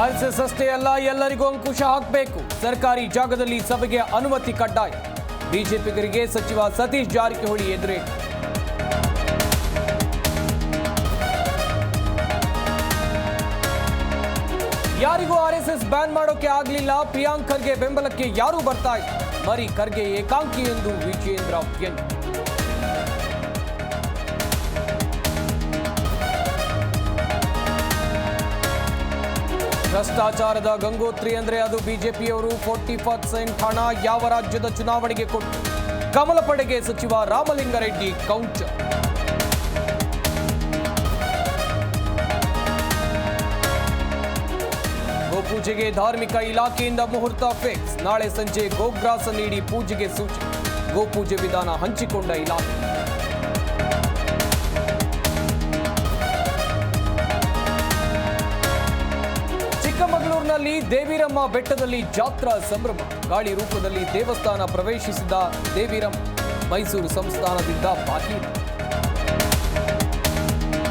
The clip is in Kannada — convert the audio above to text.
ಆರ್ಎಸ್ಎಸ್ ಅಷ್ಟೇ ಅಲ್ಲ, ಎಲ್ಲರಿಗೂ ಅಂಕುಶ ಹಾಕಬೇಕು. ಸರ್ಕಾರಿ ಜಾಗದಲ್ಲಿ ಸಭೆಗೆ ಅನುಮತಿ ಕಡ್ಡಾಯ. ಬಿಜೆಪಿಗರಿಗೆ ಸಚಿವ ಸತೀಶ್ ಜಾರಕಿಹೊಳಿ ಎದುರೇಟು. ಯಾರಿಗೂ ಆರ್ಎಸ್ಎಸ್ ಬ್ಯಾನ್ ಮಾಡೋಕೆ ಆಗಲಿಲ್ಲ. ಪ್ರಿಯಾಂಕ್ ಖರ್ಗೆ ಬೆಂಬಲಕ್ಕೆ ಯಾರೂ ಬರ್ತಾ ಇಲ್ಲ. ಮರಿ ಖರ್ಗೆ ಏಕಾಂಕಿ ಎಂದು ವಿಜೇಂದ್ರ ವ್ಯಂಗ್ಯ. ಭ್ರಷ್ಟಾಚಾರದ ಗಂಗೋತ್ರಿ ಅಂದ್ರೆ ಅದು ಬಿಜೆಪಿಯವರು. 40% ಹಣ ಯಾವ ರಾಜ್ಯದ ಚುನಾವಣೆಗೆ ಕೊಟ್ಟು ಕಮಲ ಪಡೆಗೆ ಸಚಿವ ರಾಮಲಿಂಗಾರೆಡ್ಡಿ ಕೌಂಟರ್. ಗೋಪೂಜೆಗೆ ಧಾರ್ಮಿಕ ಇಲಾಖೆಯಿಂದ ಮುಹೂರ್ತ ಫಿಕ್ಸ್. ನಾಳೆ ಸಂಜೆ ಗೋಗ್ರಾಸ ನೀಡಿ ಪೂಜೆಗೆ ಸೂಚನೆ. ಗೋಪೂಜೆ ವಿಧಾನ ಹಂಚಿಕೊಂಡ ಇಲಾಖೆ. ಚಿಕ್ಕಮಗಳೂರಿನಲ್ಲಿ ದೇವಿರಮ್ಮ ಬೆಟ್ಟದಲ್ಲಿ ಜಾತ್ರಾ ಸಂಭ್ರಮ. ಗಾಳಿ ರೂಪದಲ್ಲಿ ದೇವಸ್ಥಾನ ಪ್ರವೇಶಿಸಿದ ದೇವಿರಮ್ಮ. ಮೈಸೂರು ಸಂಸ್ಥಾನದಿಂದ ಬಾಕಿ.